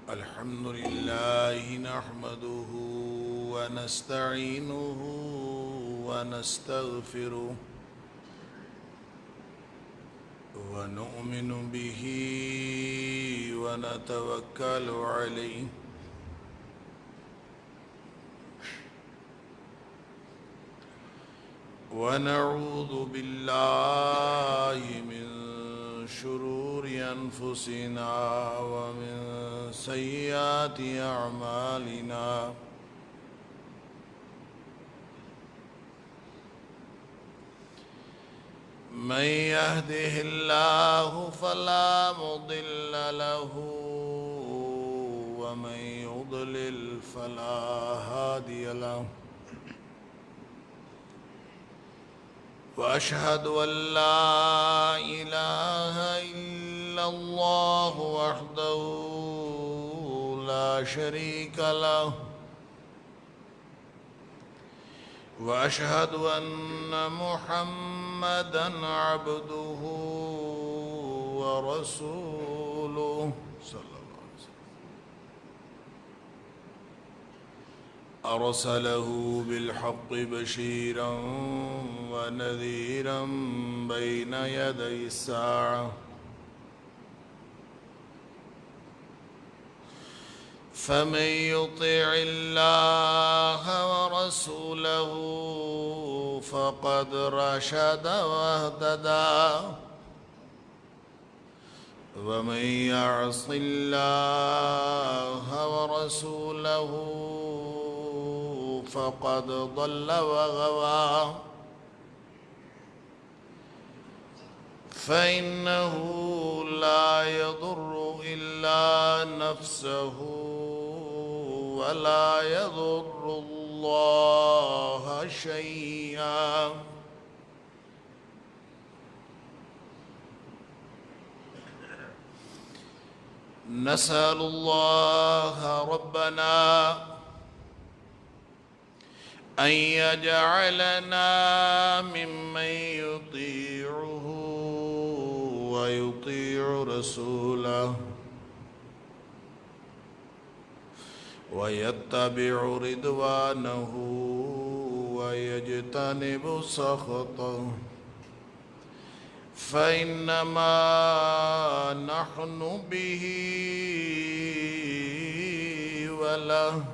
الحمد لله نحمده ونستعينه ونستغفره ونؤمن به ونتوكل عليه ونعوذ بالله من شرور أنفسنا ومن سيئات أعمالنا من يهده الله فلا مضل له ومن يضلل فلا هادي له وأشهد أن لا إله إلا الله وحده لا شريك له وأشهد أن محمدًا عبده ورسوله صلى الله عليه وسلم أرسله بالحق بشيرًا ونذيرًا بين يدي الساعة فمن يطع الله ورسوله فقد رشد واهتدى ومن يعص الله ورسوله فقد ضل وغوى فإنه لا يضر إلا نفسه ولا يضر الله شيئا نسأل الله ربنا أن يجعلنا ممن يطيعه ويطيع رسوله ويتبع رضوانه ويجتنب سخطه فإنما نحن به وله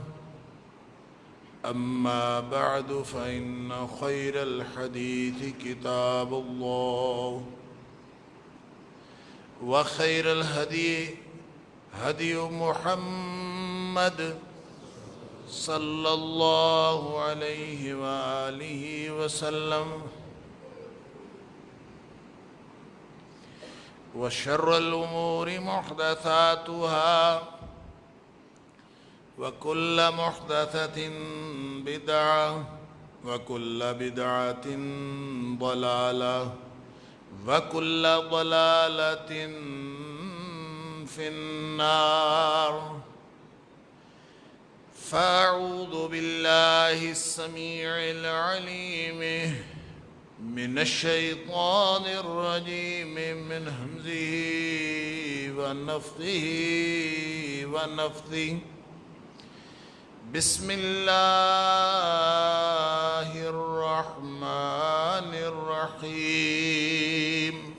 أما بعد فإن خير الحديث كتاب الله وخير الهدي هدي محمد صلى الله عليه وآله وسلم وشر الأمور محدثاتها وكل محدثة بدعة وكل بدعة ضلالة وكل ضلالة في النار فأعوذ بالله السميع العليم من الشيطان الرجيم من همزه ونفخه ونفثه بسم الله الرحمن الرحيم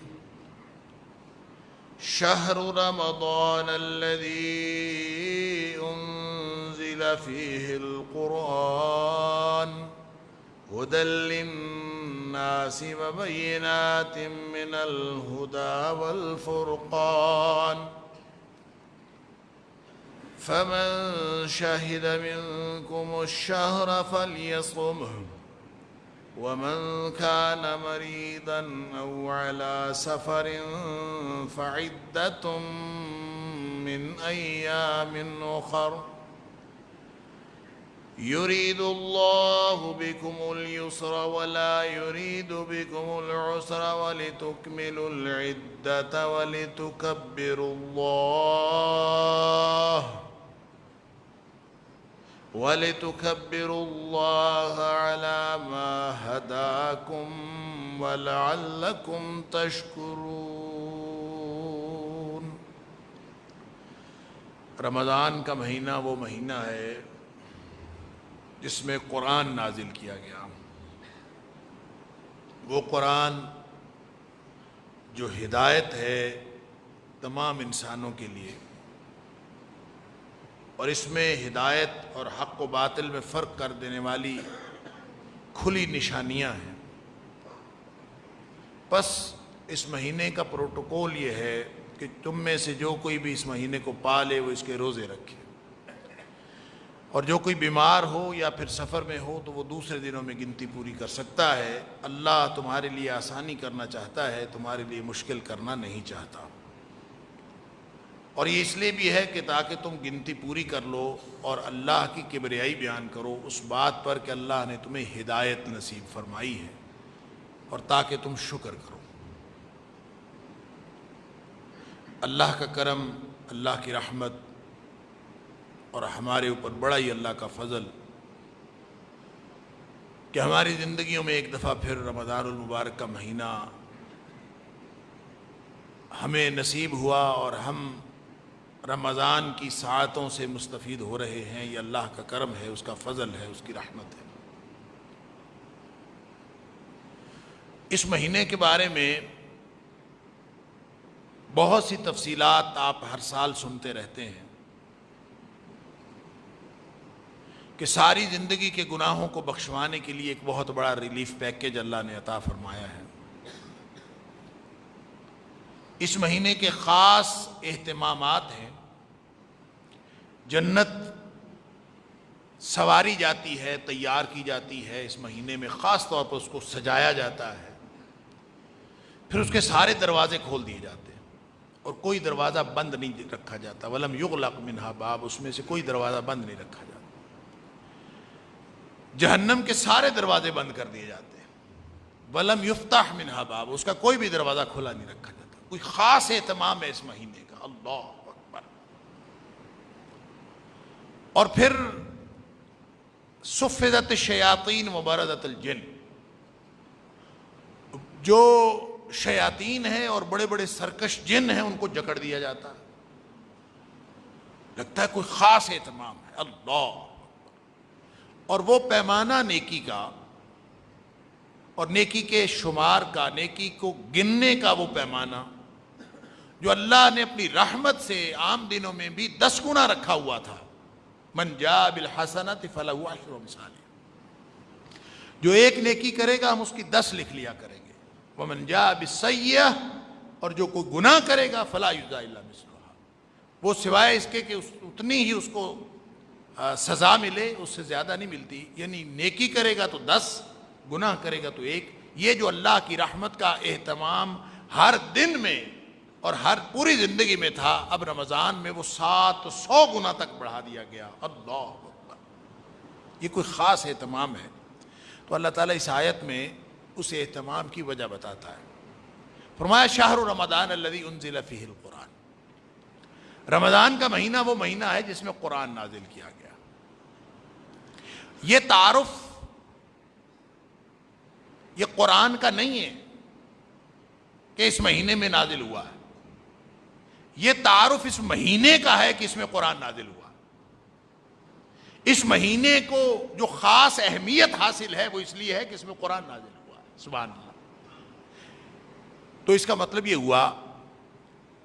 شهر رمضان الذي أنزل فيه القرآن هدى للناس وبينات من الهدى والفرقان فمن شهد منكم الشهر فليصمه ومن كان مريضا أو على سفر فعدة من أيام أخر يريد الله بكم اليسر ولا يريد بكم العسر ولتكملوا العدة ولتكبروا الله وَلِتُكَبِّرُوا اللَّهَ عَلَى مَا هَدَاكُمْ وَلَعَلَّكُمْ تَشْكُرُونَ۔ رمضان کا مہینہ وہ مہینہ ہے جس میں قرآن نازل کیا گیا، وہ قرآن جو ہدایت ہے تمام انسانوں کے لیے، اور اس میں ہدایت اور حق و باطل میں فرق کر دینے والی کھلی نشانیاں ہیں۔ بس اس مہینے کا پروٹوکول یہ ہے کہ تم میں سے جو کوئی بھی اس مہینے کو پالے وہ اس کے روزے رکھے، اور جو کوئی بیمار ہو یا پھر سفر میں ہو تو وہ دوسرے دنوں میں گنتی پوری کر سکتا ہے۔ اللہ تمہارے لیے آسانی کرنا چاہتا ہے، تمہارے لیے مشکل کرنا نہیں چاہتا، اور یہ اس لیے بھی ہے کہ تاکہ تم گنتی پوری کر لو اور اللہ کی کبریائی بیان کرو اس بات پر کہ اللہ نے تمہیں ہدایت نصیب فرمائی ہے، اور تاکہ تم شکر کرو۔ اللہ کا کرم، اللہ کی رحمت اور ہمارے اوپر بڑا ہی اللہ کا فضل کہ ہماری زندگیوں میں ایک دفعہ پھر رمضان المبارک کا مہینہ ہمیں نصیب ہوا، اور ہم رمضان کی ساعتوں سے مستفید ہو رہے ہیں۔ یہ اللہ کا کرم ہے، اس کا فضل ہے، اس کی رحمت ہے۔ اس مہینے کے بارے میں بہت سی تفصیلات آپ ہر سال سنتے رہتے ہیں کہ ساری زندگی کے گناہوں کو بخشوانے کے لیے ایک بہت بڑا ریلیف پیکیج اللہ نے عطا فرمایا ہے۔ اس مہینے کے خاص اہتمامات ہیں۔ جنت سواری جاتی ہے، تیار کی جاتی ہے اس مہینے میں، خاص طور پر اس کو سجایا جاتا ہے، پھر اس کے سارے دروازے کھول دیے جاتے ہیں اور کوئی دروازہ بند نہیں رکھا جاتا۔ وَلَمْ يُغْلَقْ مِنْهَا باب، اس میں سے کوئی دروازہ بند نہیں رکھا جاتا۔ جہنم کے سارے دروازے بند کر دیے جاتے ہیں۔ وَلَمْ يُفْتَحْ مِنْهَا باب، اس کا کوئی بھی دروازہ کھلا نہیں رکھا جاتا۔ کوئی خاص اہتمام ہے اس مہینے کا، اللہ اکبر۔ اور پھر صُفِّدَتِ الشَّيَاطِينُ وَبَرَزَتِ الْجِنُّ، جو شیاطین ہیں اور بڑے بڑے سرکش جن ہیں ان کو جکڑ دیا جاتا ہے۔ لگتا ہے کوئی خاص اہتمام ہے، اللہ۔ اور وہ پیمانہ نیکی کا اور نیکی کے شمار کا، نیکی کو گننے کا وہ پیمانہ جو اللہ نے اپنی رحمت سے عام دنوں میں بھی 10 گنا رکھا ہوا تھا۔ من جاء بالحسنۃ فلہ عشر امثالها، جو ایک نیکی کرے گا ہم اس کی 10 لکھ لیا کریں گے۔ ومن جاء بالسیئۃ، اور جو کوئی گناہ کرے گا فلا یجزی الا مثلھا، وہ سوائے اس کے کہ اتنی ہی اس کو سزا ملے، اس سے زیادہ نہیں ملتی۔ یعنی نیکی کرے گا تو 10، گناہ کرے گا تو 1۔ یہ جو اللہ کی رحمت کا اہتمام ہر دن میں اور ہر پوری زندگی میں تھا، اب رمضان میں وہ 700 گنا تک بڑھا دیا گیا، اللہ اکبر۔ یہ کوئی خاص اہتمام ہے۔ تو اللہ تعالیٰ اس آیت میں اس اہتمام کی وجہ بتاتا ہے۔ فرمایا شہر رمضان الذی انزل فیہ القرآن، رمضان کا مہینہ وہ مہینہ ہے جس میں قرآن نازل کیا گیا۔ یہ تعارف یہ قرآن کا نہیں ہے کہ اس مہینے میں نازل ہوا ہے، یہ تعارف اس مہینے کا ہے کہ اس میں قرآن نازل ہوا۔ اس مہینے کو جو خاص اہمیت حاصل ہے وہ اس لیے ہے کہ اس میں قرآن نازل ہوا ہے، سبحان اللہ۔ تو اس کا مطلب یہ ہوا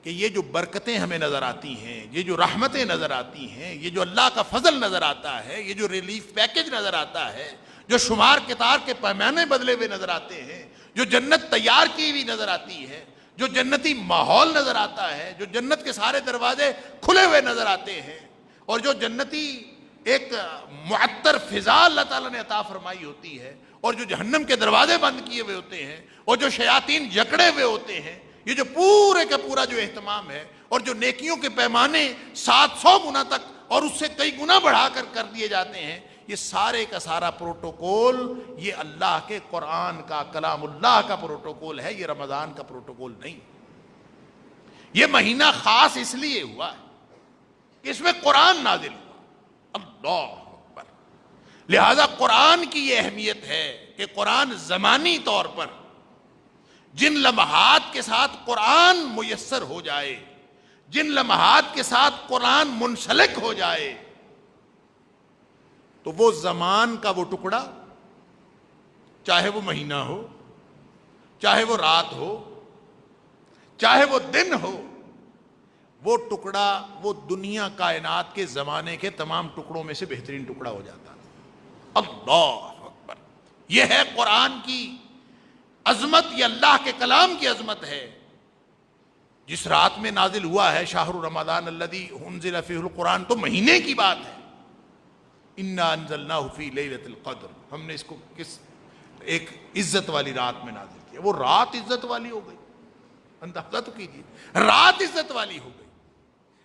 کہ یہ جو برکتیں ہمیں نظر آتی ہیں، یہ جو رحمتیں نظر آتی ہیں، یہ جو اللہ کا فضل نظر آتا ہے، یہ جو ریلیف پیکیج نظر آتا ہے، جو شمار کتار کے پیمانے بدلے ہوئے نظر آتے ہیں، جو جنت تیار کی ہوئی نظر آتی ہے، جو جنتی ماحول نظر آتا ہے، جو جنت کے سارے دروازے کھلے ہوئے نظر آتے ہیں، اور جو جنتی ایک معطر فضا اللہ تعالیٰ نے عطا فرمائی ہوتی ہے، اور جو جہنم کے دروازے بند کیے ہوئے ہوتے ہیں، اور جو شیاطین جکڑے ہوئے ہوتے ہیں، یہ جو پورے کا پورا جو اہتمام ہے، اور جو نیکیوں کے پیمانے 700 گنا تک اور اس سے کئی گنا بڑھا کر دیے جاتے ہیں، یہ سارے کا سارا پروٹوکول یہ اللہ کے قرآن کا، کلام اللہ کا پروٹوکول ہے، یہ رمضان کا پروٹوکول نہیں۔ یہ مہینہ خاص اس لیے ہوا ہے کہ اس میں قرآن نازل ہوا، اللہ اکبر۔ لہذا قرآن کی یہ اہمیت ہے کہ قرآن زمانی طور پر جن لمحات کے ساتھ قرآن میسر ہو جائے، جن لمحات کے ساتھ قرآن منسلک ہو جائے، تو وہ زمان کا وہ ٹکڑا، چاہے وہ مہینہ ہو، چاہے وہ رات ہو، چاہے وہ دن ہو، وہ ٹکڑا وہ دنیا کائنات کے زمانے کے تمام ٹکڑوں میں سے بہترین ٹکڑا ہو جاتا ہے۔ اللہ اکبر! یہ ہے قرآن کی عظمت، یہ اللہ کے کلام کی عظمت ہے۔ جس رات میں نازل ہوا ہے شہر رمضان الذی انزل فیہ القرآن، تو مہینے کی بات ہے۔ انا انزلناہ فی لیلۃ القدر، ہم نے اس کو کس ایک عزت والی رات میں نازل کیا۔ وہ رات عزت والی ہو گئی، اندازہ تو کیجیے، رات عزت والی ہو گئی۔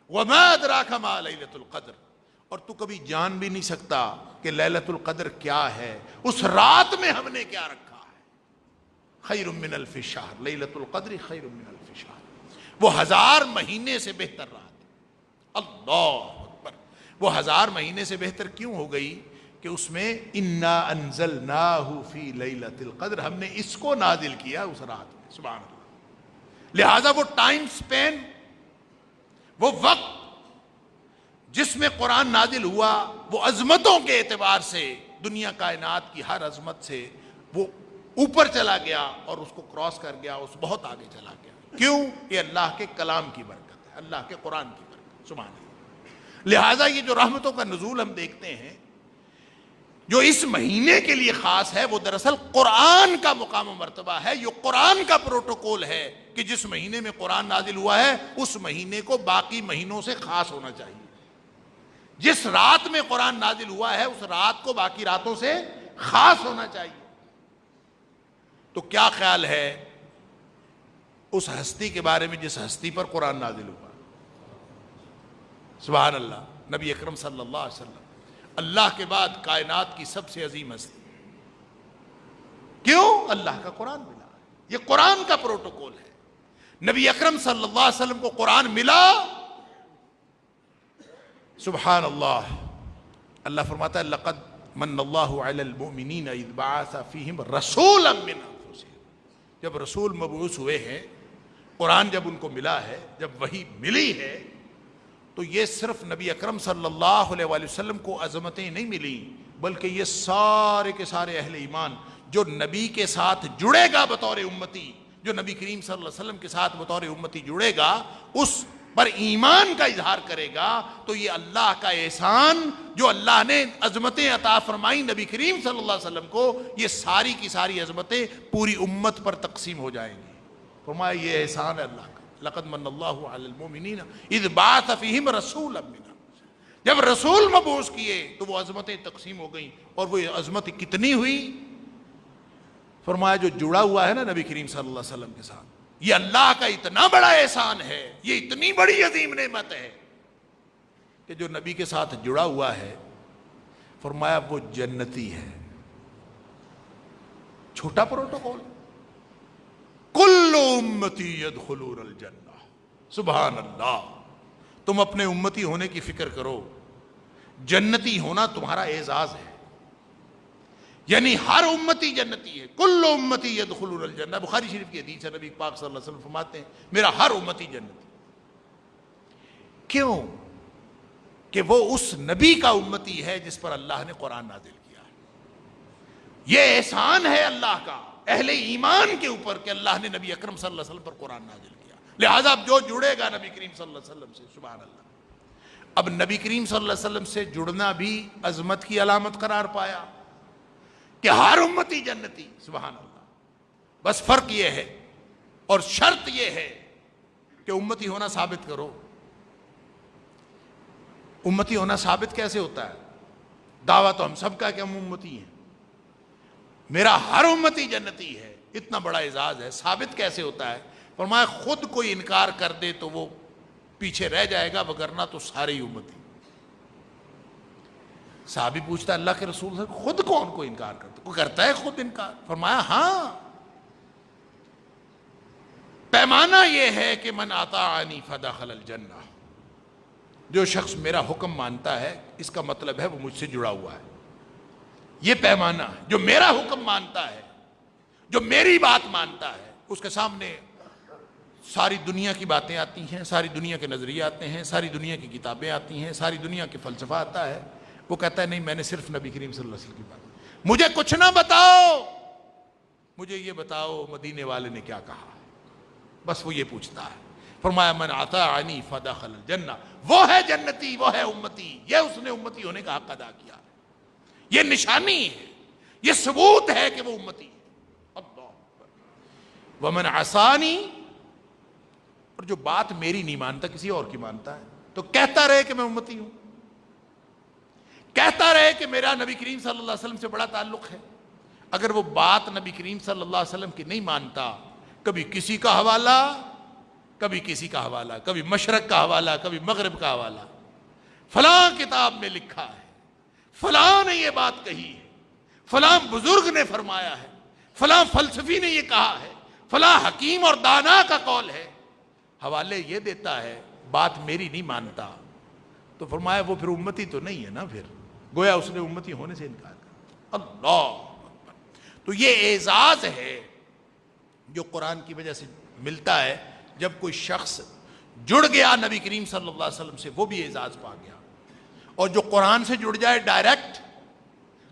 وما ادراک ما لیلۃ القدر، اور تو کبھی جان بھی نہیں سکتا کہ لیلۃ القدر کیا ہے، اس رات میں ہم نے کیا رکھا ہے۔ خیر من الف شہر، لیلۃ القدر خیر من الف شہر، وہ 1000 مہینے سے بہتر رات ہے۔ اللہ اکبر! وہ 1000 مہینے سے بہتر کیوں ہو گئی؟ کہ اس میں انا انزلناہ فی لیلۃ القدر، ہم نے اس کو نازل کیا اس رات میں۔ سبحان اللہ! لہذا وہ ٹائم سپین، وہ وقت جس میں قرآن نازل ہوا، وہ عظمتوں کے اعتبار سے دنیا کائنات کی ہر عظمت سے وہ اوپر چلا گیا اور اس کو کراس کر گیا، اس بہت آگے چلا گیا۔ کیوں؟ یہ اللہ کے کلام کی برکت ہے، اللہ کے قرآن کی برکت۔ سبحان اللہ! لہٰذا یہ جو رحمتوں کا نزول ہم دیکھتے ہیں جو اس مہینے کے لیے خاص ہے، وہ دراصل قرآن کا مقام و مرتبہ ہے، یہ قرآن کا پروٹوکول ہے کہ جس مہینے میں قرآن نازل ہوا ہے اس مہینے کو باقی مہینوں سے خاص ہونا چاہیے۔ جس رات میں قرآن نازل ہوا ہے اس رات کو باقی راتوں سے خاص ہونا چاہیے۔ تو کیا خیال ہے اس ہستی کے بارے میں جس ہستی پر قرآن نازل ہوا؟ سبحان اللہ! نبی اکرم صلی اللہ علیہ وسلم، اللہ کے بعد کائنات کی سب سے عظیم ہستی۔ کیوں؟ اللہ کا قرآن ملا ہے، یہ قرآن کا پروٹوکول ہے۔ نبی اکرم صلی اللہ علیہ وسلم کو قرآن ملا، سبحان اللہ! اللہ فرماتا ہے لقد من اللہ علی المؤمنین اذ بعث فیہم رسولا من انفسہم، جب رسول مبعوث ہوئے ہیں، قرآن جب ان کو ملا ہے، جب وحی ملی ہے، تو یہ صرف نبی اکرم صلی اللہ علیہ وآلہ وسلم کو عظمتیں نہیں ملیں، بلکہ یہ سارے کے سارے اہل ایمان جو نبی کے ساتھ جڑے گا بطور امتی، جو نبی کریم صلی اللہ علیہ وسلم کے ساتھ بطور امتی جڑے گا، اس پر ایمان کا اظہار کرے گا، تو یہ اللہ کا احسان جو اللہ نے عظمتیں عطا فرمائی نبی کریم صلی اللہ علیہ وسلم کو، یہ ساری کی ساری عظمتیں پوری امت پر تقسیم ہو جائیں گی۔ فرمایا یہ احسان ہے اللہ کا۔ لقد من اللہ علی المؤمنین اذ بعث فیہم رسولا من انفسہم، جب رسول مبعوث کیے تو وہ عظمتیں تقسیم ہو گئیں، اور وہ عظمت کتنی ہوئی؟ فرمایا جو جڑا ہوا ہے نا نبی کریم صلی اللہ علیہ وسلم کے ساتھ، یہ اللہ کا اتنا بڑا احسان ہے، یہ اتنی بڑی عظیم نعمت ہے کہ جو نبی کے ساتھ جڑا ہوا ہے، فرمایا وہ جنتی ہے۔ چھوٹا پروٹوکول، کل امتی یدخلون الجنہ۔ سبحان اللہ! تم اپنے امتی ہونے کی فکر کرو، جنتی ہونا تمہارا اعزاز ہے، یعنی ہر امتی جنتی ہے۔ کل امتی یدخلون الجنہ، بخاری شریف کی حدیث ہے، نبی پاک صلی اللہ علیہ وسلم فرماتے ہیں میرا ہر امتی جنتی۔ کیوں؟ کہ وہ اس نبی کا امتی ہے جس پر اللہ نے قرآن نازل کیا ہے۔ یہ احسان ہے اللہ کا اہل ایمان کے اوپر کہ اللہ نے نبی اکرم صلی اللہ علیہ وسلم پر قرآن نازل کیا، لہذا اب جو جڑے گا نبی کریم صلی اللہ علیہ وسلم سے، سبحان اللہ! اب نبی کریم صلی اللہ علیہ وسلم سے جڑنا بھی عظمت کی علامت قرار پایا کہ ہر امتی جنتی، سبحان اللہ! بس فرق یہ ہے اور شرط یہ ہے کہ امتی ہونا ثابت کرو۔ امتی ہونا ثابت کیسے ہوتا ہے؟ دعویٰ تو ہم سب کا کہ ہم امتی ہیں، میرا ہر امتی جنتی ہے، اتنا بڑا اعزاز ہے، ثابت کیسے ہوتا ہے؟ فرمایا خود کوئی انکار کر دے تو وہ پیچھے رہ جائے گا، وگرنہ تو سارے امتی۔ صحابی پوچھتا ہے اللہ کے رسول سے خود کون کو انکار کرتا؟ کوئی کرتا ہے خود انکار؟ فرمایا ہاں، پیمانہ یہ ہے کہ من اطاعنی فدخل الجنہ، جو شخص میرا حکم مانتا ہے اس کا مطلب ہے وہ مجھ سے جڑا ہوا ہے۔ یہ پیمانہ جو میرا حکم مانتا ہے، جو میری بات مانتا ہے، اس کے سامنے ساری دنیا کی باتیں آتی ہیں، ساری دنیا کے نظریے آتے ہیں، ساری دنیا کی کتابیں آتی ہیں، ساری دنیا کے فلسفہ آتا ہے. وہ کہتا ہے نہیں، میں نے صرف نبی کریم صلی اللہ علیہ وسلم کی بات، مجھے کچھ نہ بتاؤ، مجھے یہ بتاؤ مدینے والے نے کیا کہا. بس وہ یہ پوچھتا ہے. فرمایا من اطاعنی فدخل الجنہ، وہ ہے جنتی، وہ ہے امتی، یہ اس نے امتی ہونے کا حق ادا کیا. یہ نشانی ہے، یہ ثبوت ہے کہ وہ امتی ہے. اللہ اکبر. ومن عصانی، اور جو بات میری نہیں مانتا کسی اور کی مانتا ہے، تو کہتا رہے کہ میں امتی ہوں، کہتا رہے کہ میرا نبی کریم صلی اللہ علیہ وسلم سے بڑا تعلق ہے. اگر وہ بات نبی کریم صلی اللہ علیہ وسلم کی نہیں مانتا، کبھی کسی کا حوالہ، کبھی کسی کا حوالہ، کبھی مشرق کا حوالہ، کبھی مغرب کا حوالہ، فلاں کتاب میں لکھا ہے، فلاں نے یہ بات کہی ہے، فلاں بزرگ نے فرمایا ہے، فلاں فلسفی نے یہ کہا ہے، فلاں حکیم اور دانا کا قول ہے، حوالے یہ دیتا ہے، بات میری نہیں مانتا، تو فرمایا وہ پھر امتی تو نہیں ہے نا. پھر گویا اس نے امتی ہونے سے انکار کر. اللہ اکبر. تو یہ اعزاز ہے جو قرآن کی وجہ سے ملتا ہے. جب کوئی شخص جڑ گیا نبی کریم صلی اللہ علیہ وسلم سے، وہ بھی اعزاز پا گیا. اور جو قرآن سے جڑ جائے ڈائریکٹ،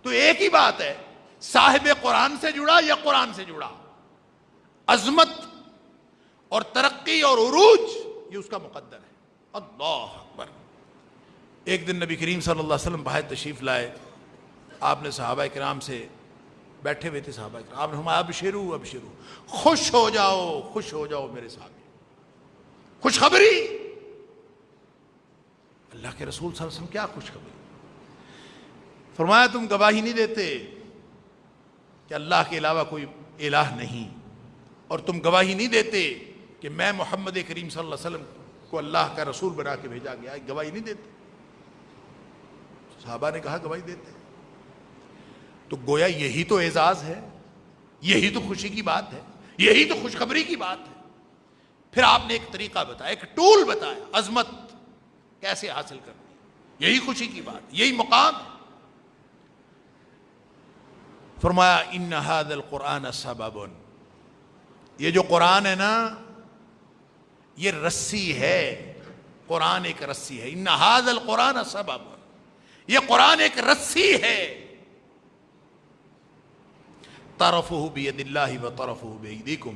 تو ایک ہی بات ہے، صاحب قرآن سے جڑا یا قرآن سے جڑا، عظمت اور ترقی اور عروج یہ اس کا مقدر ہے. اللہ اکبر. ایک دن نبی کریم صلی اللہ علیہ وسلم باہر تشریف لائے. آپ نے صحابہ کرام سے بیٹھے ہوئے تھے، صحابہ کرام، آپ نے فرمایا ابشروا ابشروا، خوش ہو جاؤ، خوش ہو جاؤ میرے صحابی، خوشخبری. اللہ کے رسول صلی اللہ علیہ وسلم کیا خوشخبری؟ فرمایا تم گواہی نہیں دیتے کہ اللہ کے علاوہ کوئی الہ نہیں، اور تم گواہی نہیں دیتے کہ میں محمد کریم صلی اللہ علیہ وسلم کو اللہ کا رسول بنا کے بھیجا گیا، گواہی نہیں دیتے. صحابہ نے کہا گواہی دیتے. تو گویا یہی تو اعزاز ہے، یہی تو خوشی کی بات ہے، یہی تو خوشخبری کی بات ہے. پھر آپ نے ایک طریقہ بتایا، ایک ٹول بتایا، عظمت کیسے حاصل کرنی، یہی خوشی کی بات، یہی مقام ہے. فرمایا ان ھذا القرآن سبب، یہ جو قرآن ہے نا، یہ رسی ہے. قرآن ایک رسی ہے. ان ھذا القرآن سبب، یہ قرآن ایک رسی ہے. طرفہ بید اللہ و طرفہ بیدیکم،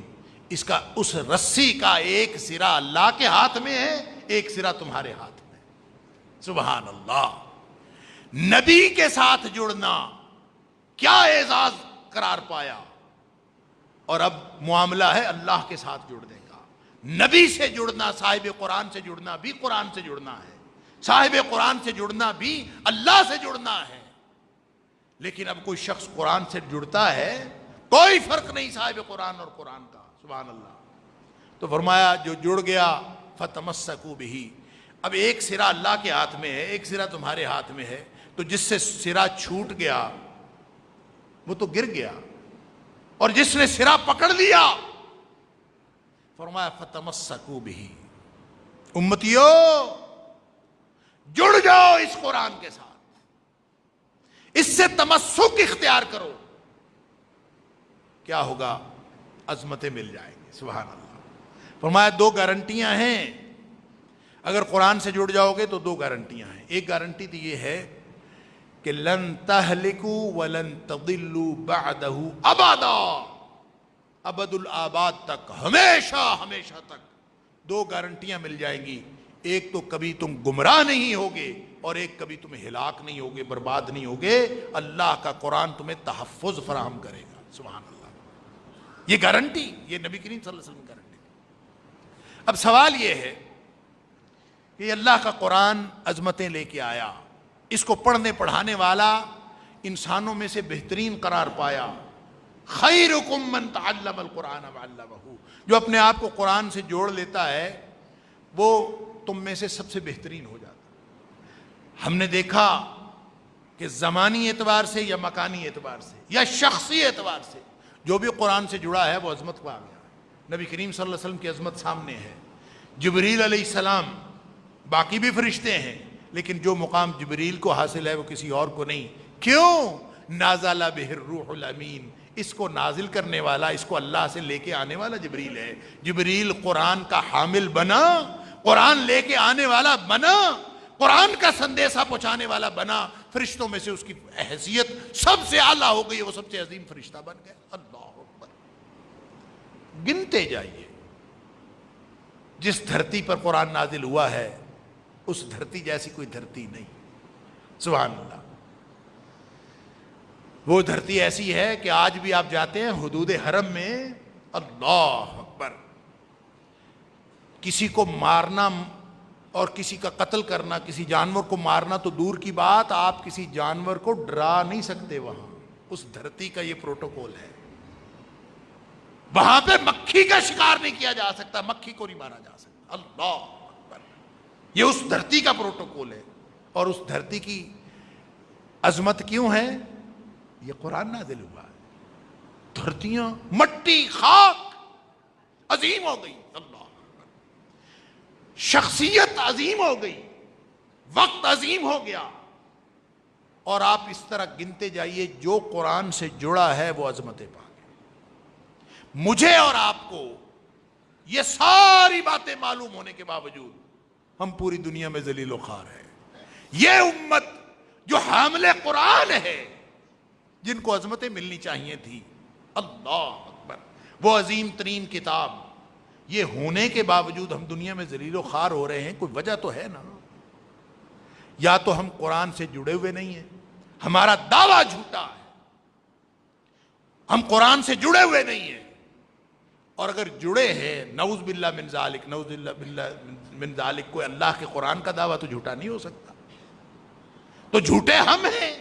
اس کا، اس رسی کا ایک سرا اللہ کے ہاتھ میں ہے، ایک سرا تمہارے ہاتھ میں. سبحان اللہ. نبی کے ساتھ جڑنا کیا اعزاز قرار پایا، اور اب معاملہ ہے اللہ کے ساتھ جڑنے کا. نبی سے جڑنا، صاحب قرآن سے جڑنا بھی قرآن سے جڑنا ہے، صاحب قرآن سے جڑنا بھی اللہ سے جڑنا ہے. لیکن اب کوئی شخص قرآن سے جڑتا ہے، کوئی فرق نہیں صاحب قرآن اور قرآن کا. سبحان اللہ. تو فرمایا جو جڑ گیا فتمسکوا بہ، اب ایک سرا اللہ کے ہاتھ میں ہے، ایک سرا تمہارے ہاتھ میں ہے. تو جس سے سرا چھوٹ گیا وہ تو گر گیا، اور جس نے سرا پکڑ لیا، فرمایا فتمسکوا بہ. امتیو جڑ جاؤ اس قرآن کے ساتھ، اس سے تمسک اختیار کرو. کیا ہوگا؟ عظمتیں مل جائیں گی. سبحان اللہ. فرمایا دو گارنٹیاں ہیں، اگر قرآن سے جڑ جاؤ گے تو دو گارنٹیاں ہیں. ایک گارنٹی تو یہ ہے کہ لن تہلکوا ولن تضلوا بعدہ ابدا، ابد الآباد تک، ہمیشہ ہمیشہ تک. دو گارنٹیاں مل جائیں گی. ایک تو کبھی تم گمراہ نہیں ہوگے، اور ایک کبھی تم ہلاک نہیں ہوگے، برباد نہیں ہوگے. اللہ کا قرآن تمہیں تحفظ فراہم کرے گا. سبحان اللہ. یہ گارنٹی، یہ نبی کریم صلی اللہ علیہ وسلم کی گارنٹی. اب سوال یہ ہے کہ اللہ کا قرآن عظمتیں لے کے آیا، اس کو پڑھنے پڑھانے والا انسانوں میں سے بہترین قرار پایا. خیرکم من تعلم القرآن وعلمہ، جو اپنے آپ کو قرآن سے جوڑ لیتا ہے وہ تم میں سے سب سے بہترین ہو جاتا. ہم نے دیکھا کہ زمانی اعتبار سے یا مکانی اعتبار سے یا شخصی اعتبار سے جو بھی قرآن سے جڑا ہے وہ عظمت پا گیا. نبی کریم صلی اللہ علیہ وسلم کی عظمت سامنے ہے. جبریل علیہ السلام، باقی بھی فرشتے ہیں، لیکن جو مقام جبریل کو حاصل ہے وہ کسی اور کو نہیں. کیوں؟ نازل بہ الروح الامین، اس کو نازل کرنے والا، اس کو اللہ سے لے کے آنے والا جبریل ہے۔ جبریل قرآن کا حامل بنا، قرآن لے کے آنے والا بنا، قرآن کا سندیسہ پہنچانے والا بنا، فرشتوں میں سے اس کی حیثیت سب سے اعلیٰ ہو گئی، وہ سب سے عظیم فرشتہ بن گیا۔ اللہ اکبر۔ گنتے جائیے جس دھرتی پر قرآن نازل ہوا ہے، اس دھرتی جیسی کوئی دھرتی نہیں۔ سبحان اللہ۔ وہ دھرتی ایسی ہے کہ آج بھی آپ جاتے ہیں حدود حرم میں، اللہ اکبر، کسی کو مارنا اور کسی کا قتل کرنا، کسی جانور کو مارنا تو دور کی بات، آپ کسی جانور کو ڈرا نہیں سکتے وہاں۔ اس دھرتی کا یہ پروٹوکول ہے۔ وہاں پہ مکھی کا شکار نہیں کیا جا سکتا، مکھی کو نہیں مارا جا سکتا۔ اللہ اکبر۔ یہ اس دھرتی کا پروٹوکول ہے۔ اور اس دھرتی کی عظمت کیوں ہے؟ یہ قرآن نازل ہوا ہے۔ دھرتیاں، مٹی، خاک عظیم ہو گئی، اللہ اکبر، شخصیت عظیم ہو گئی، وقت عظیم ہو گیا۔ اور آپ اس طرح گنتے جائیے، جو قرآن سے جڑا ہے وہ عظمت پا گیا۔ مجھے اور آپ کو یہ ساری باتیں معلوم ہونے کے باوجود ہم پوری دنیا میں ذلیل و خوار ہیں۔ یہ امت جو حامل قرآن ہے، جن کو عظمتیں ملنی چاہیے تھی، اللہ اکبر، وہ عظیم ترین کتاب، یہ ہونے کے باوجود ہم دنیا میں ذلیل و خوار ہو رہے ہیں۔ کوئی وجہ تو ہے نا؟ یا تو ہم قرآن سے جڑے ہوئے نہیں ہیں، ہمارا دعویٰ جھوٹا ہے، ہم قرآن سے جڑے ہوئے نہیں ہیں، اور اگر جڑے ہیں نعوذ باللہ من ذالک، نعوذ باللہ من ذالک، کوئی اللہ کے قرآن کا دعویٰ تو جھوٹا نہیں ہو سکتا۔ تو جھوٹے ہم ہیں۔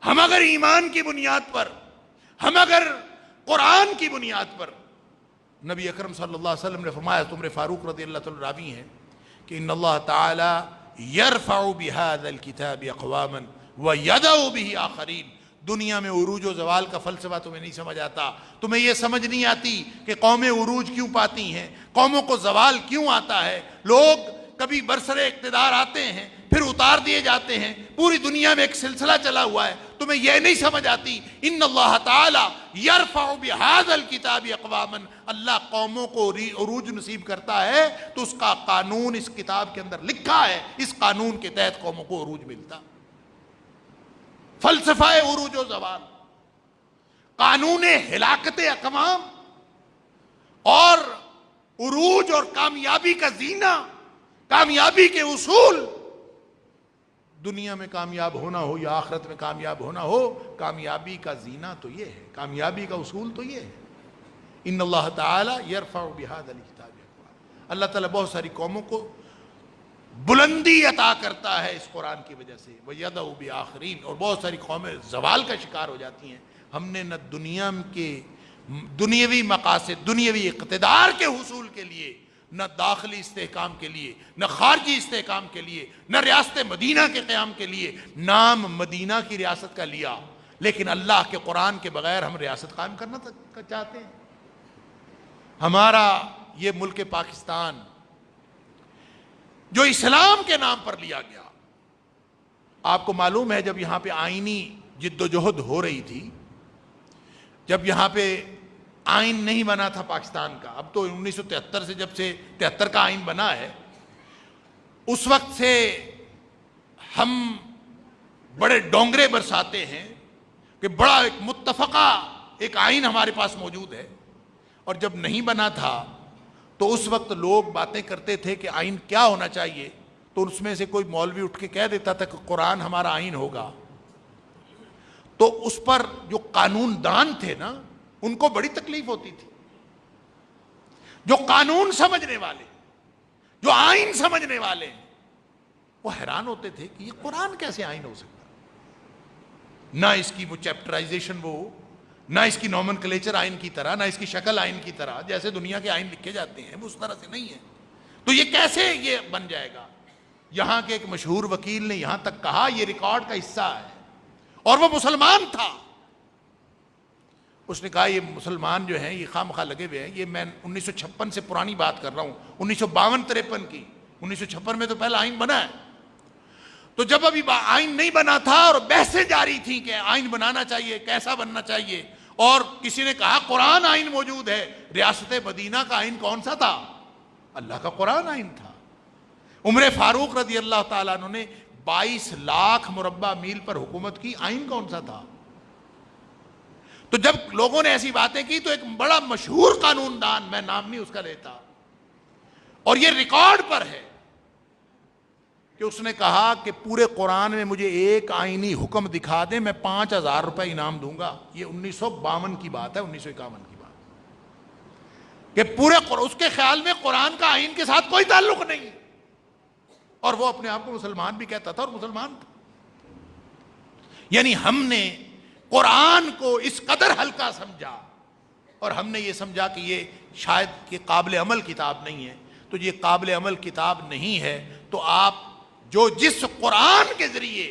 ہم اگر ایمان کی بنیاد پر، ہم اگر قرآن کی بنیاد پر، نبی اکرم صلی اللہ علیہ وسلم نے فرمایا، عمر فاروق رضی اللہ تعالیٰ راوی ہیں کہ ان اللہ تعالی یرفع بہذا الکتاب اقواما ویدع بہ آخرین۔ دنیا میں عروج و زوال کا فلسفہ تمہیں نہیں سمجھ آتا، تمہیں یہ سمجھ نہیں آتی کہ قومیں عروج کیوں پاتی ہیں، قوموں کو زوال کیوں آتا ہے، لوگ کبھی برسر اقتدار آتے ہیں پھر اتار دیے جاتے ہیں، پوری دنیا میں ایک سلسلہ چلا ہوا ہے، تمہیں یہ نہیں سمجھ آتی۔ ان اللہ تعالی یرفع بہذا الکتاب اقواما، اللہ قوموں کو عروج نصیب کرتا ہے تو اس کا قانون اس کتاب کے اندر لکھا ہے، اس قانون کے تحت قوموں کو عروج ملتا۔ فلسفہ عروج و زوال، قانون ہلاکت اقوام، اور عروج اور کامیابی کا زینہ، کامیابی کے اصول، دنیا میں کامیاب ہونا ہو یا آخرت میں کامیاب ہونا ہو، کامیابی کا زینہ تو یہ ہے، کامیابی کا اصول تو یہ ہے۔ ان اللہ تعالی یرفع بہذا الکتاب اقواما، اللہ تعالیٰ بہت ساری قوموں کو بلندی عطا کرتا ہے اس قرآن کی وجہ سے، وَيَدَعُ بِآخَرِينَ، اور بہت ساری قومیں زوال کا شکار ہو جاتی ہیں۔ ہم نے نہ دنیا کے دنیاوی مقاصد، دنیاوی اقتدار کے حصول کے لیے، نہ داخلی استحکام کے لیے، نہ خارجی استحکام کے لیے، نہ ریاست مدینہ کے قیام کے لیے نام مدینہ کی ریاست کا لیا، لیکن اللہ کے قرآن کے بغیر ہم ریاست قائم کرنا چاہتے ہیں۔ ہمارا یہ ملک پاکستان جو اسلام کے نام پر لیا گیا، آپ کو معلوم ہے جب یہاں پہ آئینی جد و جہد ہو رہی تھی، جب یہاں پہ آئین نہیں بنا تھا پاکستان کا، اب تو 1973 سے، جب سے 73 کا آئین بنا ہے، اس وقت سے ہم بڑے ڈونگرے برساتے ہیں کہ بڑا ایک متفقہ ایک آئین ہمارے پاس موجود ہے، اور جب نہیں بنا تھا تو اس وقت لوگ باتیں کرتے تھے کہ آئین کیا ہونا چاہیے، تو اس میں سے کوئی مولوی اٹھ کے کہہ دیتا تھا کہ قرآن ہمارا آئین ہوگا، تو اس پر جو قانون دان تھے نا، ان کو بڑی تکلیف ہوتی تھی۔ جو قانون سمجھنے والے، جو آئین سمجھنے والے، وہ حیران ہوتے تھے کہ یہ قرآن کیسے آئین ہو سکتا، نہ اس کی وہ چیپٹرائزیشن، وہ نہ اس کی نومنکلیچر آئین کی طرح، نہ اس کی شکل آئین کی طرح جیسے دنیا کے آئین لکھے جاتے ہیں، وہ اس طرح سے نہیں ہے۔ تو یہ کیسے یہ بن جائے گا؟ یہاں کے ایک مشہور وکیل نے یہاں تک کہا، یہ ریکارڈ کا حصہ ہے، اور وہ مسلمان تھا، اس نے کہا یہ مسلمان جو ہیں یہ خواہ مخواہ لگے ہوئے ہیں، یہ میں 1956 سے پرانی بات کر رہا ہوں، 1952-53 کی، 1956 میں تو پہلا آئین بنا ہے، تو جب ابھی آئین نہیں بنا تھا اور بحثیں جاری تھیں کہ آئین بنانا چاہیے، کیسا بننا چاہیے، اور کسی نے کہا قرآن آئین موجود ہے، ریاست مدینہ کا آئین کون سا تھا؟ اللہ کا قرآن آئین تھا۔ عمر فاروق رضی اللہ تعالیٰ عنہ نے 22 لاکھ مربع میل پر حکومت کی، آئین کون سا تھا؟ تو جب لوگوں نے ایسی باتیں کی تو ایک بڑا مشہور قانون دان، میں نام نہیں اس کا لیتا، اور یہ ریکارڈ پر ہے کہ اس نے کہا کہ پورے قرآن میں مجھے ایک آئینی حکم دکھا دیں، میں 5000 روپے انعام دوں گا۔ یہ 1952 کی بات ہے، 1951 کی بات، کہ پورے اس کے خیال میں قرآن کا آئین کے ساتھ کوئی تعلق نہیں، اور وہ اپنے آپ کو مسلمان بھی کہتا تھا اور مسلمان تھا۔ یعنی ہم نے قرآن کو اس قدر ہلکا سمجھا، اور ہم نے یہ سمجھا کہ یہ شاید کہ قابل عمل کتاب نہیں ہے۔ تو یہ قابل عمل کتاب نہیں ہے تو آپ جو جس قرآن کے ذریعے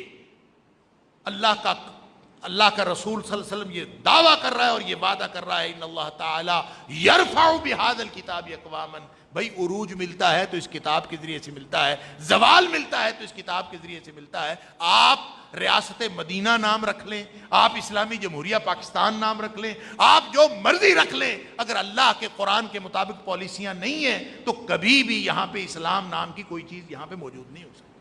اللہ کا رسول صلی اللہ علیہ وسلم یہ دعویٰ کر رہا ہے اور یہ وعدہ کر رہا ہے، ان اللہ تعالی یرفع بہذا الکتاب اقواما، بھائی عروج ملتا ہے تو اس کتاب کے ذریعے سے ملتا ہے، زوال ملتا ہے تو اس کتاب کے ذریعے سے ملتا ہے۔ آپ ریاست مدینہ نام رکھ لیں، آپ اسلامی جمہوریہ پاکستان نام رکھ لیں، آپ جو مرضی رکھ لیں، اگر اللہ کے قرآن کے مطابق پالیسیاں نہیں ہیں تو کبھی بھی یہاں پہ اسلام نام کی کوئی چیز یہاں پہ موجود نہیں ہو سکتی۔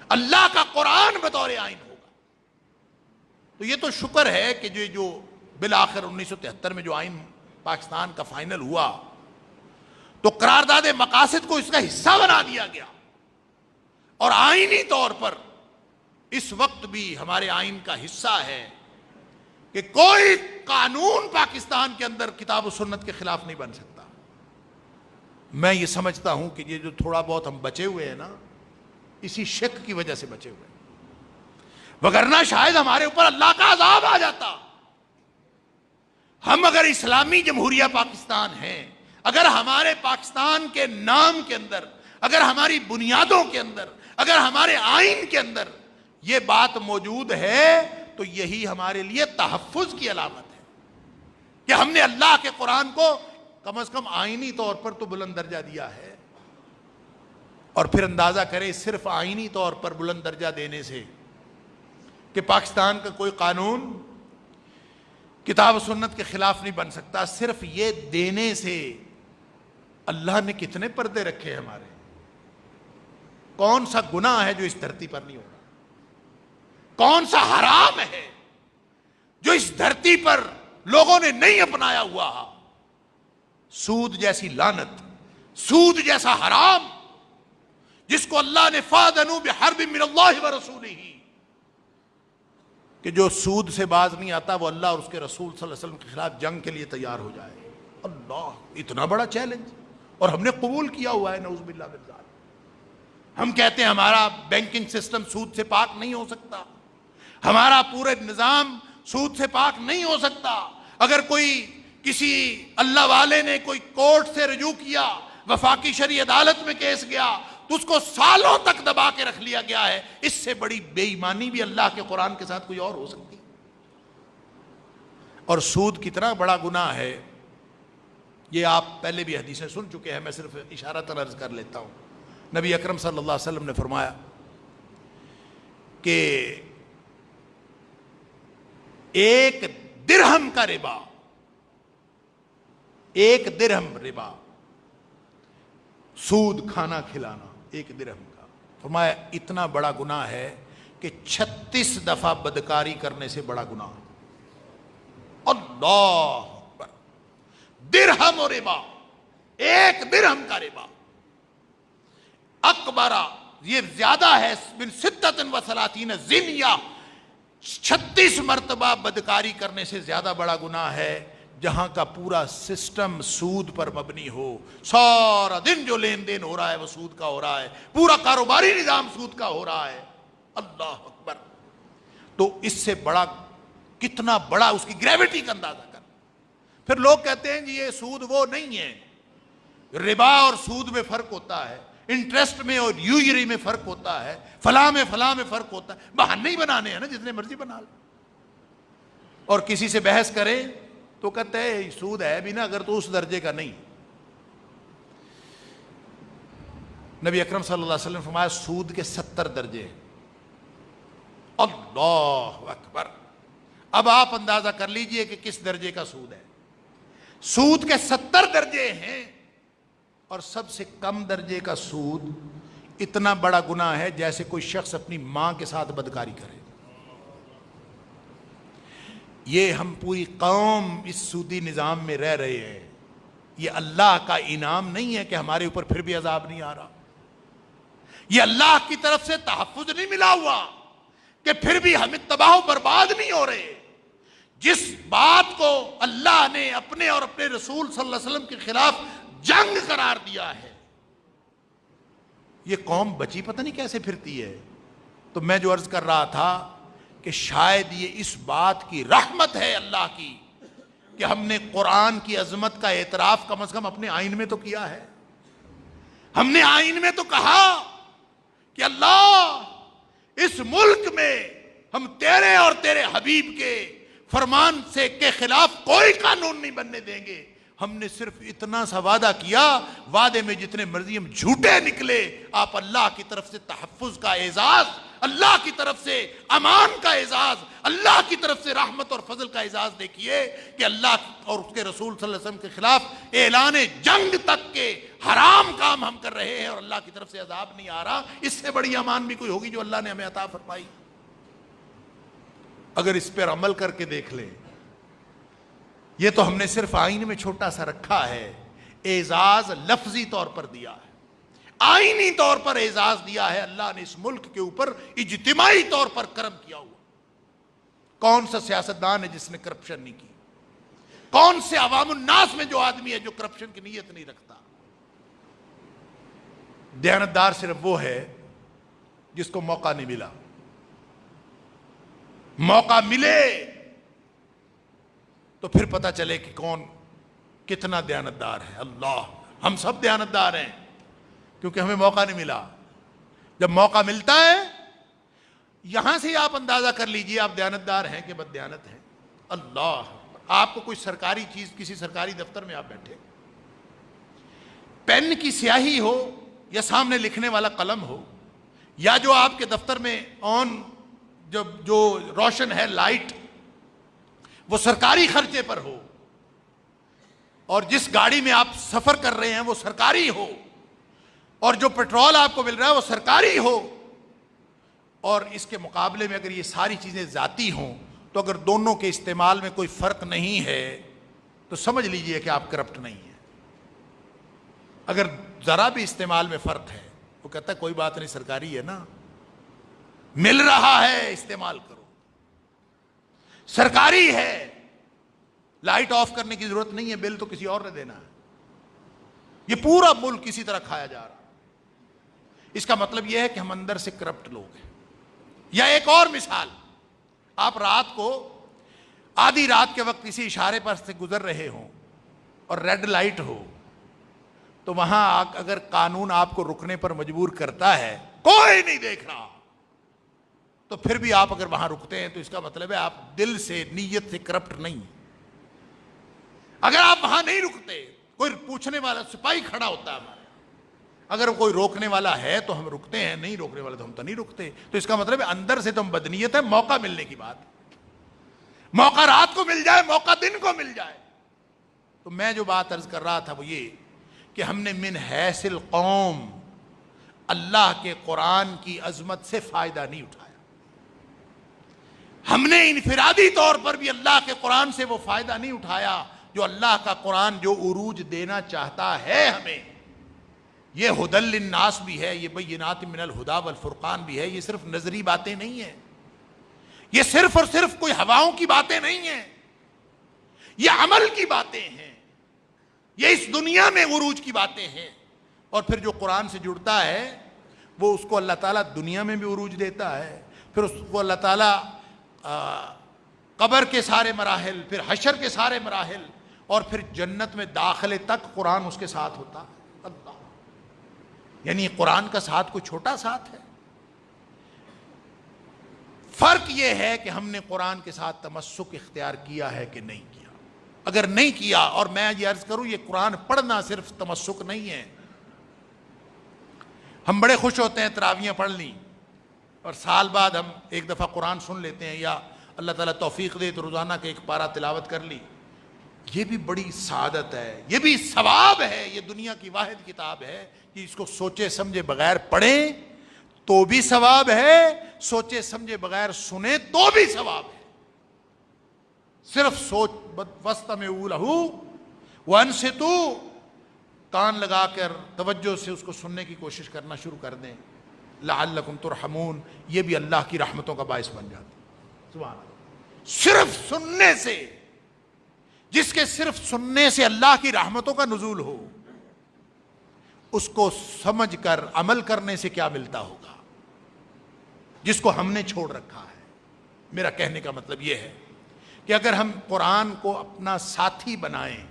اللہ کا قرآن بطور آئین ہوگا۔ تو یہ تو شکر ہے کہ جو بالآخر 1973 میں جو آئین پاکستان کا فائنل ہوا تو قرارداد مقاصد کو اس کا حصہ بنا دیا گیا، اور آئینی طور پر اس وقت بھی ہمارے آئین کا حصہ ہے کہ کوئی قانون پاکستان کے اندر کتاب و سنت کے خلاف نہیں بن سکتا۔ میں یہ سمجھتا ہوں کہ یہ جو تھوڑا بہت ہم بچے ہوئے ہیں نا، اسی شک کی وجہ سے بچے ہوئے ہیں، وگرنہ شاید ہمارے اوپر اللہ کا عذاب آ جاتا۔ ہم اگر اسلامی جمہوریہ پاکستان ہیں، اگر ہمارے پاکستان کے نام کے اندر، اگر ہماری بنیادوں کے اندر، اگر ہمارے آئین کے اندر یہ بات موجود ہے تو یہی ہمارے لیے تحفظ کی علامت ہے کہ ہم نے اللہ کے قرآن کو کم از کم آئینی طور پر تو بلند درجہ دیا ہے۔ اور پھر اندازہ کرے صرف آئینی طور پر بلند درجہ دینے سے کہ پاکستان کا کوئی قانون کتاب و سنت کے خلاف نہیں بن سکتا، صرف یہ دینے سے اللہ نے کتنے پردے رکھے ہمارے۔ کون سا گناہ ہے جو اس دھرتی پر نہیں ہو رہا؟ کون سا حرام ہے جو اس دھرتی پر لوگوں نے نہیں اپنایا ہوا؟ سود جیسی لعنت، سود جیسا حرام، جس کو اللہ نے فَأَذَنُوا بِحَرْبٍ مِّنَ اللَّهِ وَرَسُولِهِ، کہ جو سود سے باز نہیں آتا وہ اللہ اور اس کے رسول صلی اللہ علیہ وسلم کے خلاف جنگ کے لیے تیار ہو جائے۔ اللہ، اتنا بڑا چیلنج، اور ہم نے قبول کیا ہوا ہے، نعوذ باللہ من ذالک۔ ہم کہتے ہیں ہمارا بینکنگ سسٹم سود سے پاک نہیں ہو سکتا، ہمارا پورے نظام سود سے پاک نہیں ہو سکتا۔ اگر کوئی کسی اللہ والے نے کوئی کورٹ سے رجوع کیا، وفاقی شرعی عدالت میں کیس گیا، تو اس کو سالوں تک دبا کے رکھ لیا گیا ہے۔ اس سے بڑی بے ایمانی بھی اللہ کے قرآن کے ساتھ کوئی اور ہو سکتی؟ اور سود کتنا بڑا گناہ ہے یہ آپ پہلے بھی حدیثیں سن چکے ہیں، میں صرف اشارتاً عرض کر لیتا ہوں۔ نبی اکرم صلی اللہ علیہ وسلم نے فرمایا کہ ایک درہم کا ربا، ایک درہم ربا، سود کھانا کھلانا، ایک درہم کا، فرمایا اتنا بڑا گناہ ہے کہ 36 دفعہ بدکاری کرنے سے بڑا گناہ۔ اللہ اکبر، درہم و ربا، ایک درہم کا ربا، اکبرہ، یہ زیادہ ہے، من 36 زنیہ، 36 مرتبہ بدکاری کرنے سے زیادہ بڑا گناہ ہے جہاں کا پورا سسٹم سود پر مبنی ہو، سارا دن جو لین دین ہو رہا ہے وہ سود کا ہو رہا ہے، پورا کاروباری نظام سود کا ہو رہا ہے۔ اللہ اکبر۔ تو اس سے بڑا کتنا بڑا اس کی گریوٹی کا اندازہ کر۔ پھر لوگ کہتے ہیں جی یہ سود وہ نہیں ہے، ربا اور سود میں فرق ہوتا ہے، انٹرسٹ میں اور یوزری میں فرق ہوتا ہے، فلاں میں فرق ہوتا ہے۔ بہانے ہی بنانے ہیں نا، جتنے مرضی بنا لیں۔ اور کسی سے بحث کریں تو کہتے ہیں سود ہے بھی نا اگر تو اس درجے کا نہیں۔ نبی اکرم صلی اللہ علیہ وسلم فرمایا سود کے 70 درجے ہیں۔ اللہ اکبر. اب آپ اندازہ کر لیجئے کہ کس درجے کا سود ہے. سود کے 70 درجے ہیں اور سب سے کم درجے کا سود اتنا بڑا گناہ ہے جیسے کوئی شخص اپنی ماں کے ساتھ بدکاری کرے. یہ ہم پوری قوم اس سودی نظام میں رہ رہے ہیں. یہ اللہ کا انعام نہیں ہے کہ ہمارے اوپر پھر بھی عذاب نہیں آ رہا. یہ اللہ کی طرف سے تحفظ نہیں ملا ہوا کہ پھر بھی ہمیں تباہ و برباد نہیں ہو رہے. جس بات کو اللہ نے اپنے اور اپنے رسول صلی اللہ علیہ وسلم کے خلاف جنگ قرار دیا ہے، یہ قوم بچی پتہ نہیں کیسے پھرتی ہے. تو میں جو عرض کر رہا تھا کہ شاید یہ اس بات کی رحمت ہے اللہ کی کہ ہم نے قرآن کی عظمت کا اعتراف کم از کم اپنے آئین میں تو کیا ہے. ہم نے آئین میں تو کہا کہ اللہ اس ملک میں ہم تیرے اور تیرے حبیب کے فرمان سے کے خلاف کوئی قانون نہیں بننے دیں گے. ہم نے صرف اتنا سا وعدہ کیا، وعدے میں جتنے مرضی ہم جھوٹے نکلے، آپ اللہ کی طرف سے تحفظ کا اعزاز، اللہ کی طرف سے امان کا اعزاز، اللہ کی طرف سے رحمت اور فضل کا اعزاز دیکھیے کہ اللہ اور اس کے رسول صلی اللہ علیہ وسلم کے خلاف اعلان جنگ تک کے حرام کام ہم کر رہے ہیں اور اللہ کی طرف سے عذاب نہیں آ رہا. اس سے بڑی امان بھی کوئی ہوگی جو اللہ نے ہمیں عطا فرمائی؟ اگر اس پر عمل کر کے دیکھ لیں. یہ تو ہم نے صرف آئین میں چھوٹا سا رکھا ہے. اعزاز لفظی طور پر دیا ہے، آئینی طور پر اعزاز دیا ہے. اللہ نے اس ملک کے اوپر اجتماعی طور پر کرم کیا ہوا. کون سا سیاستدان ہے جس نے کرپشن نہیں کی؟ کون سے عوام الناس میں جو آدمی ہے جو کرپشن کی نیت نہیں رکھتا؟ دیانتدار صرف وہ ہے جس کو موقع نہیں ملا. موقع ملے تو پھر پتہ چلے کہ کون کتنا دیانتدار ہے. اللہ، ہم سب دیانتدار ہیں کیونکہ ہمیں موقع نہیں ملا. جب موقع ملتا ہے یہاں سے آپ اندازہ کر لیجئے آپ دیانتدار ہیں کہ بد دیانت ہیں. اللہ، آپ کو کوئی سرکاری چیز، کسی سرکاری دفتر میں آپ بیٹھے، پین کی سیاہی ہو یا سامنے لکھنے والا قلم ہو، یا جو آپ کے دفتر میں آن جو روشن ہے لائٹ وہ سرکاری خرچے پر ہو، اور جس گاڑی میں آپ سفر کر رہے ہیں وہ سرکاری ہو، اور جو پیٹرول آپ کو مل رہا ہے وہ سرکاری ہو، اور اس کے مقابلے میں اگر یہ ساری چیزیں ذاتی ہوں تو اگر دونوں کے استعمال میں کوئی فرق نہیں ہے تو سمجھ لیجئے کہ آپ کرپٹ نہیں ہیں. اگر ذرا بھی استعمال میں فرق ہے، وہ کہتا ہے کوئی بات نہیں، سرکاری ہے نا، مل رہا ہے استعمال کرو، سرکاری ہے، لائٹ آف کرنے کی ضرورت نہیں ہے، بل تو کسی اور نے دینا ہے. یہ پورا ملک اسی طرح کھایا جا رہا. اس کا مطلب یہ ہے کہ ہم اندر سے کرپٹ لوگ ہیں. یا ایک اور مثال، آپ رات کو آدھی رات کے وقت کسی اشارے پر سے گزر رہے ہوں اور ریڈ لائٹ ہو، تو وہاں اگر قانون آپ کو رکنے پر مجبور کرتا ہے، کوئی نہیں دیکھ رہا، تو پھر بھی آپ اگر وہاں رکتے ہیں تو اس کا مطلب ہے آپ دل سے، نیت سے کرپٹ نہیں ہیں. اگر آپ وہاں نہیں رکتے، کوئی پوچھنے والا سپاہی کھڑا ہوتا ہے ہمارے، اگر کوئی روکنے والا ہے تو ہم رکتے ہیں، نہیں روکنے والا تو ہم تو نہیں رکتے. تو اس کا مطلب ہے اندر سے تو ہم بدنیت ہے. موقع ملنے کی بات، موقع رات کو مل جائے، موقع دن کو مل جائے. تو میں جو بات عرض کر رہا تھا وہ یہ کہ ہم نے من حیث القوم اللہ کے قرآن کی عظمت سے فائدہ نہیں اٹھایا. ہم نے انفرادی طور پر بھی اللہ کے قرآن سے وہ فائدہ نہیں اٹھایا جو اللہ کا قرآن جو عروج دینا چاہتا ہے ہمیں. یہ ہدی للناس بھی ہے، یہ بینات من الہدی والفرقان بھی ہے. یہ صرف نظری باتیں نہیں ہیں، یہ صرف اور صرف کوئی ہواؤں کی باتیں نہیں ہیں، یہ عمل کی باتیں ہیں، یہ اس دنیا میں عروج کی باتیں ہیں. اور پھر جو قرآن سے جڑتا ہے وہ اس کو اللہ تعالیٰ دنیا میں بھی عروج دیتا ہے. پھر اس کو اللہ تعالیٰ قبر کے سارے مراحل، پھر حشر کے سارے مراحل، اور پھر جنت میں داخلے تک قرآن اس کے ساتھ ہوتا ہے. اللہ، یعنی قرآن کا ساتھ کوئی چھوٹا ساتھ ہے. فرق یہ ہے کہ ہم نے قرآن کے ساتھ تمسک اختیار کیا ہے کہ نہیں کیا. اگر نہیں کیا، اور میں یہ عرض کروں یہ قرآن پڑھنا صرف تمسک نہیں ہے. ہم بڑے خوش ہوتے ہیں تراویحیں پڑھ لیں، اور سال بعد ہم ایک دفعہ قرآن سن لیتے ہیں، یا اللہ تعالیٰ توفیق دے تو روزانہ کے ایک پارہ تلاوت کر لی، یہ بھی بڑی سعادت ہے، یہ بھی ثواب ہے۔ یہ دنیا کی واحد کتاب ہے کہ اس کو سوچے سمجھے بغیر پڑھیں تو بھی ثواب ہے، سوچے سمجھے بغیر سنیں تو بھی ثواب ہے۔ صرف سوچ وَاسْتَمِعُوا لَهُ وَأَنصِتُوا، کان لگا کر توجہ سے اس کو سننے کی کوشش کرنا شروع کر دیں، لعلکم ترحمون، یہ بھی اللہ کی رحمتوں کا باعث بن جاتا ہے۔ سبحان اللہ، صرف سننے سے، جس کے صرف سننے سے اللہ کی رحمتوں کا نزول ہو، اس کو سمجھ کر عمل کرنے سے کیا ملتا ہوگا، جس کو ہم نے چھوڑ رکھا ہے۔ میرا کہنے کا مطلب یہ ہے کہ اگر ہم قرآن کو اپنا ساتھی بنائیں،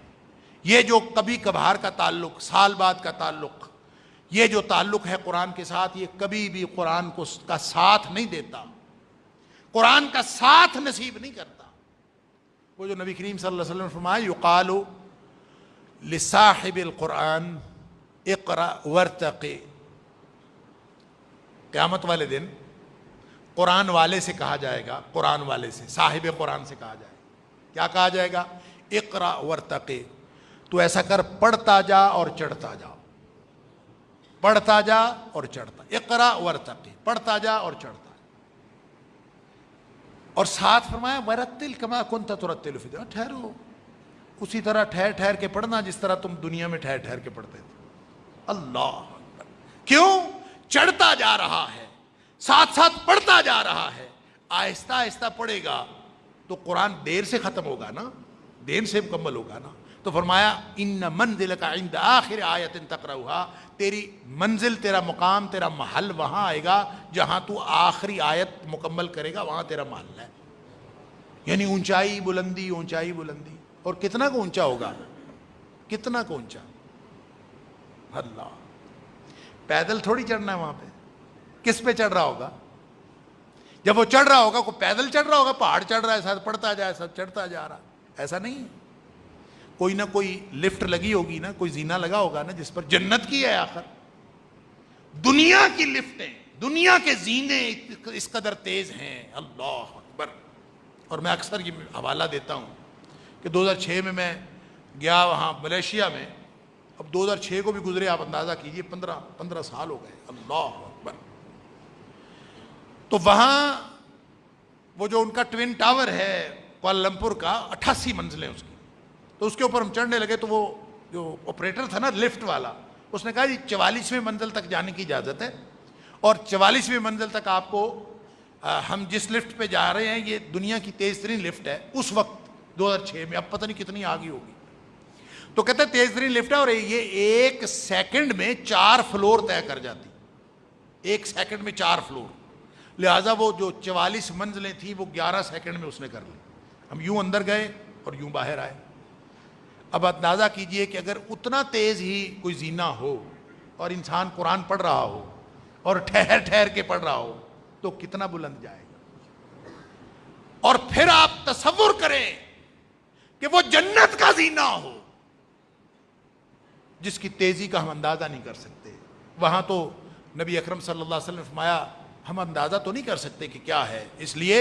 یہ جو کبھی کبھار کا تعلق، سال بعد کا تعلق، یہ جو تعلق ہے قرآن کے ساتھ، یہ کبھی بھی قرآن کو کا ساتھ نہیں دیتا، قرآن کا ساتھ نصیب نہیں کرتا۔ وہ جو نبی کریم صلی اللہ علیہ وسلم نے فرمایا، یقال لصاحب القرآن اقرأ ورتقِ، قیامت والے دن قرآن والے سے کہا جائے گا، قرآن والے سے، صاحب قرآن سے کہا جائے گا، کیا کہا جائے گا؟ اقرأ ورتقِ، تو ایسا کر، پڑھتا جا اور چڑھتا جا، پڑھتا جا اور چڑھتا، اقرأ ورتقِ، پڑھتا جا اور چڑھتا جا۔ اور ساتھ فرمایا ورتل کما کنت ترتل فی الدنیا، ٹھہرو اسی طرح ٹھہر ٹھہر کے پڑھنا جس طرح تم دنیا میں ٹھہر ٹھہر کے پڑھتے تھے۔ اللہ اکبر، کیوں؟ چڑھتا جا رہا ہے، ساتھ ساتھ پڑھتا جا رہا ہے، آہستہ آہستہ پڑھے گا تو قرآن دیر سے ختم ہوگا نا، دیر سے مکمل ہوگا نا۔ تو فرمایا ان منزلک عند آخر آیت تقرأھا، تیری منزل، تیرا مقام، تیرا محل وہاں آئے گا جہاں تو آخری آیت مکمل کرے گا، وہاں تیرا محل ہے۔ یعنی اونچائی بلندی، اونچائی بلندی، اور کتنا کو اونچا ہوگا، کتنا کو اونچا، اللہ، پیدل تھوڑی چڑھنا ہے وہاں پہ، کس پہ چڑھ رہا ہوگا؟ جب وہ چڑھ رہا ہوگا، کوئی پیدل چڑھ رہا ہوگا، پہاڑ چڑھ رہا ہے، ساتھ پڑھتا جائے، ساتھ چڑھتا جا رہا، ایسا نہیں، کوئی نہ کوئی لفٹ لگی ہوگی نا، کوئی زینہ لگا ہوگا نا جس پر، جنت کی ہے آخر، دنیا کی لفٹیں، دنیا کے زینے اس قدر تیز ہیں، اللہ اکبر۔ اور میں اکثر یہ حوالہ دیتا ہوں کہ 2006 میں گیا وہاں ملیشیا میں، اب 2006 کو بھی گزرے، آپ اندازہ کیجئے 15 سال ہو گئے، اللہ اکبر۔ تو وہاں وہ جو ان کا ٹوین ٹاور ہے کوالالمپور کا، 88 منزلیں اس کی، تو اس کے اوپر ہم چڑھنے لگے تو وہ جو آپریٹر تھا نا لفٹ والا، اس نے کہا جی 44ویں منزل تک جانے کی اجازت ہے، اور 44ویں منزل تک آپ کو، ہم جس لفٹ پہ جا رہے ہیں یہ دنیا کی تیز ترین لفٹ ہے اس وقت 2006 میں، اب پتہ نہیں کتنی آگے ہوگی، تو کہتے ہیں تیز ترین لفٹ ہے، اور یہ 1 سیکنڈ میں 4 فلور طے کر جاتی، 1 سیکنڈ میں 4 فلور، لہٰذا وہ جو 44 منزلیں تھیں وہ 11 سیکنڈ میں اس نے کر لی۔ ہم یوں اندر گئے اور یوں باہر آئے۔ اب اندازہ کیجئے کہ اگر اتنا تیز ہی کوئی زینہ ہو اور انسان قرآن پڑھ رہا ہو اور ٹھہر ٹھہر کے پڑھ رہا ہو تو کتنا بلند جائے گا۔ اور پھر آپ تصور کریں کہ وہ جنت کا زینہ ہو جس کی تیزی کا ہم اندازہ نہیں کر سکتے، وہاں تو نبی اکرم صلی اللہ علیہ وسلم نے فرمایا ہم اندازہ تو نہیں کر سکتے کہ کیا ہے، اس لیے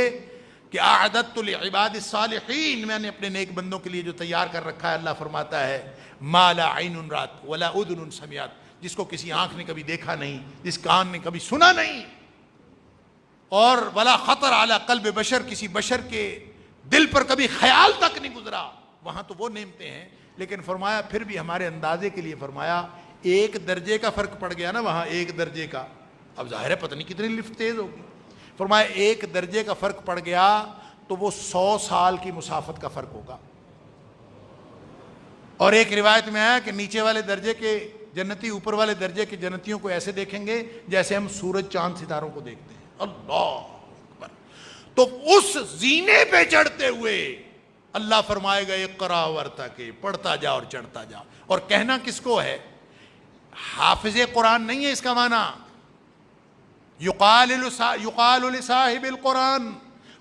کہ اعددت لعباد الصالحین، میں نے اپنے نیک بندوں کے لیے جو تیار کر رکھا ہے، اللہ فرماتا ہے ما لا عین رات ولا اذن سمعت، جس کو کسی آنکھ نے کبھی دیکھا نہیں، جس کان نے کبھی سنا نہیں، اور ولا خطر علی قلب بشر، کسی بشر کے دل پر کبھی خیال تک نہیں گزرا، وہاں تو وہ نعمتیں ہیں۔ لیکن فرمایا پھر بھی ہمارے اندازے کے لیے فرمایا 1 درجے کا فرق پڑ گیا نا وہاں، 1 درجے کا، اب ظاہر ہے پتہ نہیں کتنی لفٹ تیز ہوگی، فرمایا 1 درجے کا فرق پڑ گیا تو وہ 100 سال کی مسافت کا فرق ہوگا۔ اور ایک روایت میں آیا کہ نیچے والے درجے کے جنتی اوپر والے درجے کے جنتیوں کو ایسے دیکھیں گے جیسے ہم سورج چاند ستاروں کو دیکھتے ہیں، اللہ اکبر۔ تو اس زینے پہ چڑھتے ہوئے اللہ فرمائے گا اقرا ورتقِ، پڑھتا جا اور چڑھتا جا۔ اور کہنا کس کو ہے؟ حافظ قرآن نہیں ہے اس کا معنی، یقال لصاحب القرآن،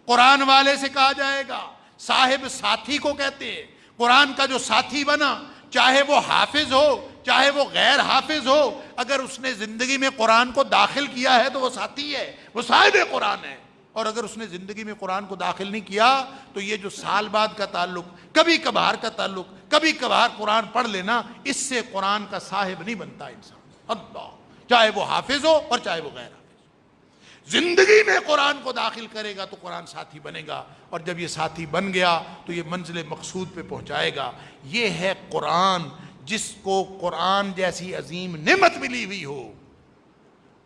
قرآن والے سے کہا جائے گا، صاحب ساتھی کو کہتے ہیں، قرآن کا جو ساتھی بنا، چاہے وہ حافظ ہو چاہے وہ غیر حافظ ہو، اگر اس نے زندگی میں قرآن کو داخل کیا ہے تو وہ ساتھی ہے، وہ صاحب قرآن ہے، اور اگر اس نے زندگی میں قرآن کو داخل نہیں کیا تو یہ جو سال بعد کا تعلق، کبھی کبھار کا تعلق، کبھی کبھار قرآن پڑھ لینا، اس سے قرآن کا صاحب نہیں بنتا انسان۔ اللہ، چاہے وہ حافظ ہو اور چاہے وہ غیر حافظ ہو، زندگی میں قرآن کو داخل کرے گا تو قرآن ساتھی بنے گا، اور جب یہ ساتھی بن گیا تو یہ منزل مقصود پہ پہنچائے گا۔ یہ ہے قرآن، جس کو قرآن جیسی عظیم نعمت ملی ہوئی ہو،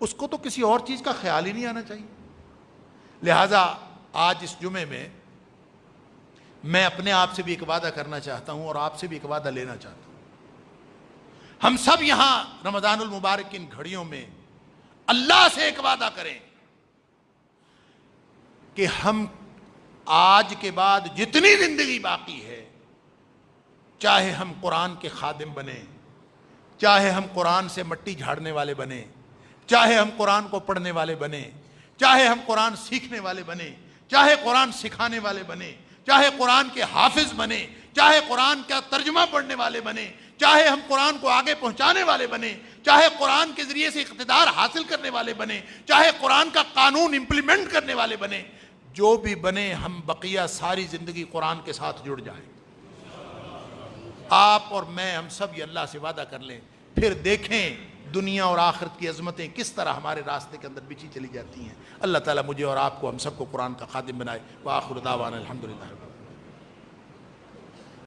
اس کو تو کسی اور چیز کا خیال ہی نہیں آنا چاہیے۔ لہٰذا آج اس جمعے میں اپنے آپ سے بھی ایک وعدہ کرنا چاہتا ہوں اور آپ سے بھی ایک وعدہ لینا چاہتا ہوں۔ ہم سب یہاں رمضان المبارک کی ان گھڑیوں میں اللہ سے ایک وعدہ کریں کہ ہم آج کے بعد جتنی زندگی باقی ہے، چاہے ہم قرآن کے خادم بنیں، چاہے ہم قرآن سے مٹی جھاڑنے والے بنیں، چاہے ہم قرآن کو پڑھنے والے بنیں، چاہے ہم قرآن سیکھنے والے بنیں، چاہے قرآن سکھانے والے بنیں، چاہے قرآن کے حافظ بنیں، چاہے قرآن کا ترجمہ پڑھنے والے بنیں، چاہے ہم قرآن کو آگے پہنچانے والے بنیں، چاہے قرآن کے ذریعے سے اقتدار حاصل کرنے والے بنیں، چاہے قرآن کا قانون امپلیمنٹ کرنے والے بنیں، جو بھی بنے، ہم بقیہ ساری زندگی قرآن کے ساتھ جڑ جائیں۔ آپ اور میں، ہم سب یہ اللہ سے وعدہ کر لیں، پھر دیکھیں دنیا اور آخرت کی عظمتیں کس طرح ہمارے راستے کے اندر بچھی چلی جاتی ہیں۔ اللہ تعالیٰ مجھے اور آپ کو، ہم سب کو قرآن کا خادم بنائے۔ وآخر دعوانا الحمدللہ۔